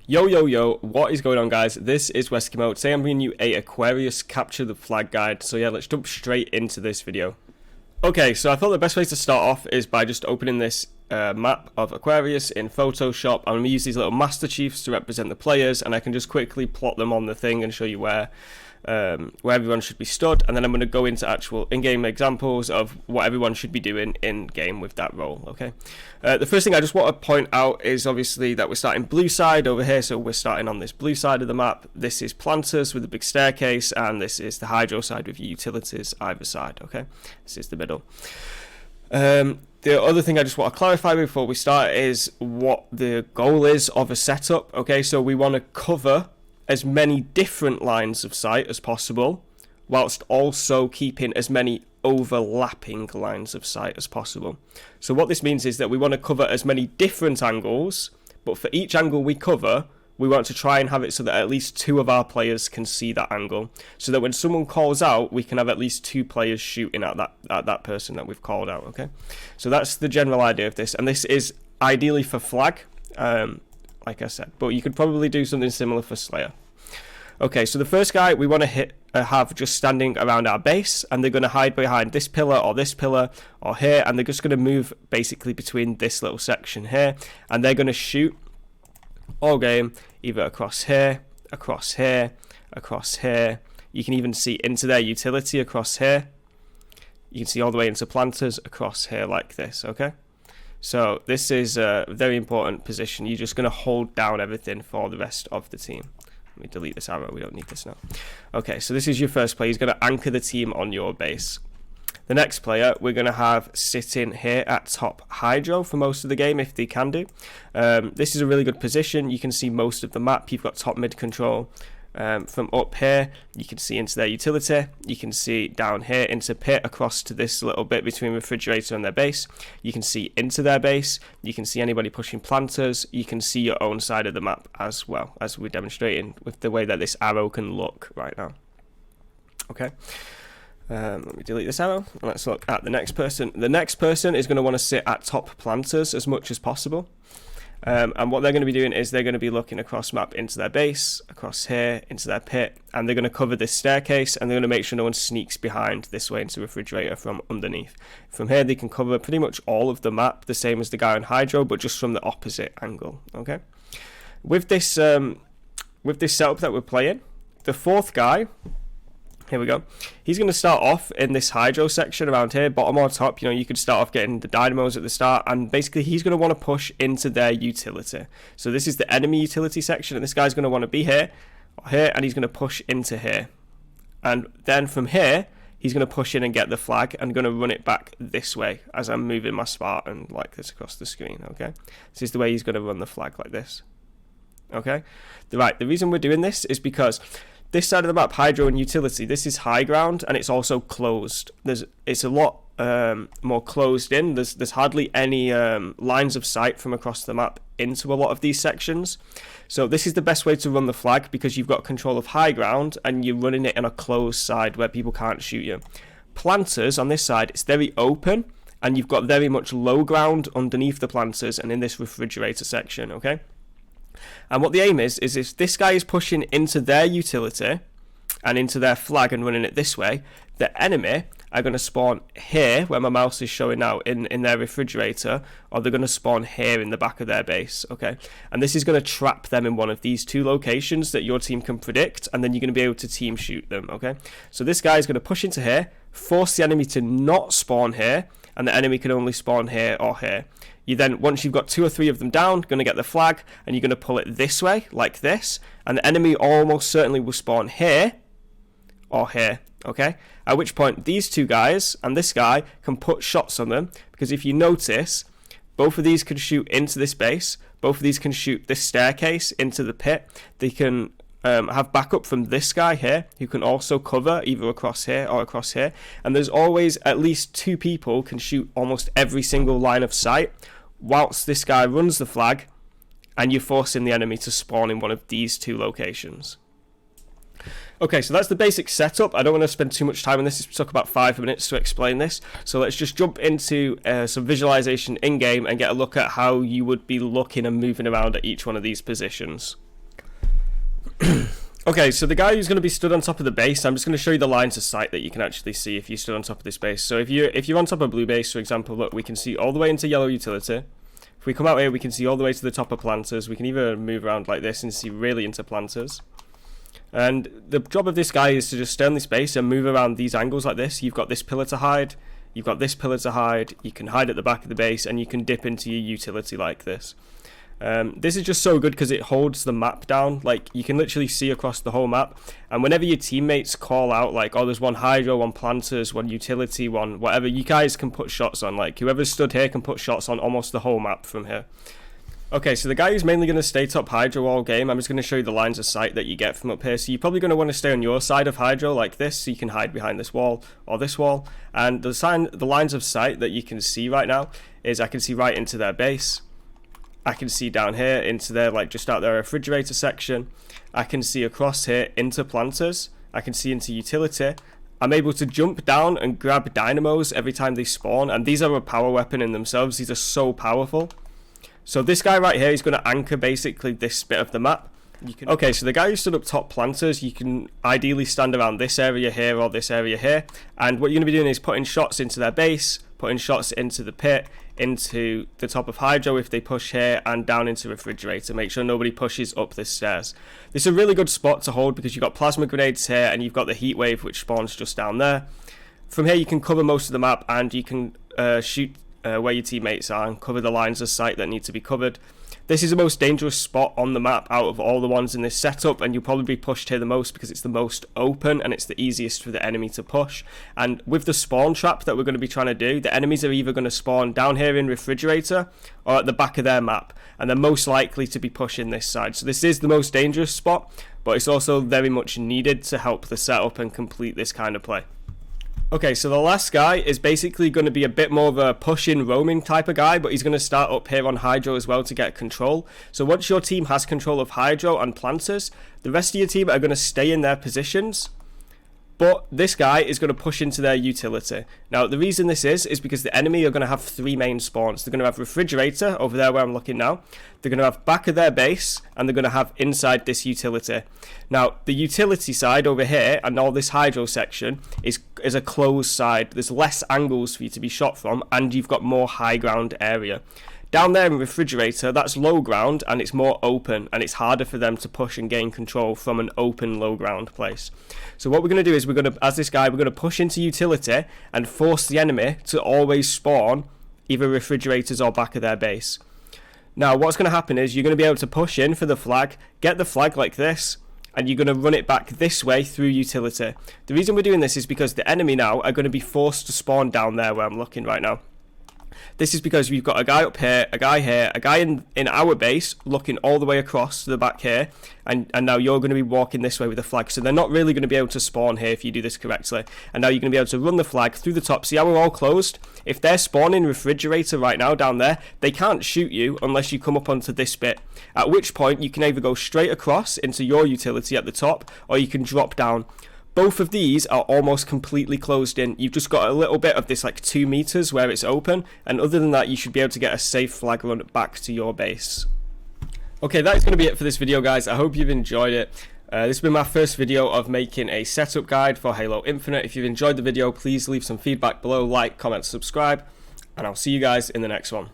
Yo, what is going on, guys? This is Weskimo. Today I'm bringing you a Aquarius capture the flag guide. So yeah, let's jump straight into this video. Okay, so I thought the best way to start off is by just opening this map of Aquarius in Photoshop. I'm going to use these little Master Chiefs to represent the players, and I can just quickly plot them on the thing and show you where everyone should be stood, and then I'm going to go into actual in-game examples of what everyone should be doing in-game with that role, okay? The first thing I just want to point out is obviously that we're starting blue side over here, so we're starting on this blue side of the map. This is planters with a big staircase, and this is the hydro side with utilities either side, okay? This is the middle. The other thing I just want to clarify before we start is what the goal is of a setup, okay? So we want to cover as many different lines of sight as possible, whilst also keeping as many overlapping lines of sight as possible. So what this means is that we want to cover as many different angles, but for each angle we cover, we want to try and have it so that at least two of our players can see that angle, so that when someone calls out, we can have at least two players shooting at that person that we've called out, okay? So that's the general idea of this, and this is ideally for flag, like I said, but you could probably do something similar for Slayer. Okay, so the first guy we want to have just standing around our base, and they're going to hide behind this pillar or here, and they're just going to move basically between this little section here, and they're going to shoot all game either across here, across here, across here. You can even see into their utility across here. You can see all the way into planters across here like this, okay? So this is a very important position. You're just going to hold down everything for the rest of the team. Let me delete this arrow. We don't need this now. Okay, so this is your first player. He's going to anchor the team on your base. The next player we're going to have sitting here at top hydro for most of the game, if they can do. This is a really good position. You can see most of the map. You've got top mid control. From up here, you can see into their utility. You can see down here into pit across to this little bit between refrigerator and their base. You can see into their base. You can see anybody pushing planters. You can see your own side of the map as well, as we're demonstrating with the way that this arrow can look right now. Okay. Let me delete this arrow and let's look at the next person. The next person is going to want to sit at top planters as much as possible. And what they're going to be doing is they're going to be looking across map into their base, across here, into their pit, and they're going to cover this staircase, and they're going to make sure no one sneaks behind this way into refrigerator from underneath. From here, they can cover pretty much all of the map, the same as the guy on hydro, but just from the opposite angle, okay? With this setup that we're playing, the fourth guy, here we go. He's going to start off in this hydro section around here, bottom or top. You know, you could start off getting the dynamos at the start, and basically he's going to want to push into their utility. So this is the enemy utility section, and this guy's going to want to be here, or here, and he's going to push into here. And then from here, he's going to push in and get the flag, and going to run it back this way as I'm moving my Spartan like this across the screen, okay? This is the way he's going to run the flag, like this. Okay? Right, the reason we're doing this is because this side of the map, hydro and utility, this is high ground, and it's also closed. It's a lot more closed in. There's hardly any lines of sight from across the map into a lot of these sections. So this is the best way to run the flag, because you've got control of high ground and you're running it in a closed side where people can't shoot you. Planters on this side, it's very open, and you've got very much low ground underneath the planters and in this refrigerator section, okay? And what the aim is if this guy is pushing into their utility and into their flag and running it this way, the enemy are going to spawn here, where my mouse is showing now, in their refrigerator, or they're going to spawn here in the back of their base, okay? And this is going to trap them in one of these two locations that your team can predict, and then you're going to be able to team shoot them, okay? So this guy is going to push into here, force the enemy to not spawn here, and the enemy can only spawn here or here. You then, once you've got two or three of them down, going to get the flag, and you're going to pull it this way, like this, and the enemy almost certainly will spawn here or here, okay? At which point, these two guys and this guy can put shots on them, because if you notice, both of these can shoot into this base, both of these can shoot this staircase into the pit. They can have backup from this guy here, who can also cover either across here or across here, and there's always at least two people can shoot almost every single line of sight, whilst this guy runs the flag, and you're forcing the enemy to spawn in one of these two locations. Okay, so that's the basic setup. I don't want to spend too much time on this. It took about 5 minutes to explain this. So let's just jump into some visualization in-game and get a look at how you would be looking and moving around at each one of these positions. Okay, so the guy who's going to be stood on top of the base, I'm just going to show you the lines of sight that you can actually see if you stood on top of this base. So if you're on top of blue base, for example, look, we can see all the way into yellow utility. If we come out here, we can see all the way to the top of planters. We can even move around like this and see really into planters. And the job of this guy is to just stay on this base and move around these angles like this. You've got this pillar to hide. You've got this pillar to hide. You can hide at the back of the base, and you can dip into your utility like this. This is just so good because it holds the map down. Like, you can literally see across the whole map, and whenever your teammates call out like, oh, there's one hydro, one planters, one utility, one whatever, you guys can put shots on. Like, whoever's stood here can put shots on almost the whole map from here. Okay, so the guy who's mainly going to stay top hydro all game, I'm just going to show you the lines of sight that you get from up here. So you're probably going to want to stay on your side of hydro like this, so you can hide behind this wall or this wall. And the lines of sight that you can see right now is I can see right into their base. I can see down here into their, like, just out their refrigerator section. I can see across here into planters. I can see into utility. I'm able to jump down and grab dynamos every time they spawn, and these are a power weapon in themselves. These are so powerful. So this guy right here is going to anchor basically this bit of the map. Okay, so the guy who stood up top planters, you can ideally stand around this area here or this area here, and what you're going to be doing is putting shots into their base, putting shots into the pit, into the top of hydro if they push here, and down into refrigerator. Make sure nobody pushes up the stairs. This is a really good spot to hold because you've got plasma grenades here and you've got the heat wave which spawns just down there. From here you can cover most of the map, and you can shoot where your teammates are and cover the lines of sight that need to be covered. This is the most dangerous spot on the map out of all the ones in this setup, and you'll probably be pushed here the most because it's the most open and it's the easiest for the enemy to push. And with the spawn trap that we're going to be trying to do, the enemies are either going to spawn down here in refrigerator or at the back of their map, and they're most likely to be pushing this side. So this is the most dangerous spot, but it's also very much needed to help the setup and complete this kind of play. Okay, so the last guy is basically going to be a bit more of a push-in roaming type of guy, but he's going to start up here on hydro as well to get control. So once your team has control of hydro and planters, the rest of your team are going to stay in their positions, but this guy is going to push into their utility. Now, the reason this is because the enemy are going to have three main spawns. They're going to have refrigerator over there where I'm looking now. They're going to have back of their base, and they're going to have inside this utility. Now, the utility side over here and all this hydro section is a closed side. There's less angles for you to be shot from, and you've got more high ground area. Down there in refrigerator, that's low ground, and it's more open, and it's harder for them to push and gain control from an open low ground place. So what we're going to do is as this guy, we're going to push into utility and force the enemy to always spawn either refrigerators or back of their base. Now, what's going to happen is you're going to be able to push in for the flag, get the flag like this, and you're going to run it back this way through utility. The reason we're doing this is because the enemy now are going to be forced to spawn down there where I'm looking right now. This is because we've got a guy up here, a guy here, a guy in our base looking all the way across to the back here, and now you're going to be walking this way with the flag. So they're not really going to be able to spawn here if you do this correctly. And now you're going to be able to run the flag through the top. See how we're all closed? If they're spawning refrigerator right now down there, they can't shoot you unless you come up onto this bit. At which point you can either go straight across into your utility at the top, or you can drop down. Both of these are almost completely closed in. You've just got a little bit of this like 2 meters where it's open, and other than that you should be able to get a safe flag run back to your base. Okay, that's going to be it for this video, guys. I hope you've enjoyed it. This has been my first video of making a setup guide for Halo Infinite. If you've enjoyed the video, please leave some feedback below, like, comment, subscribe, and I'll see you guys in the next one.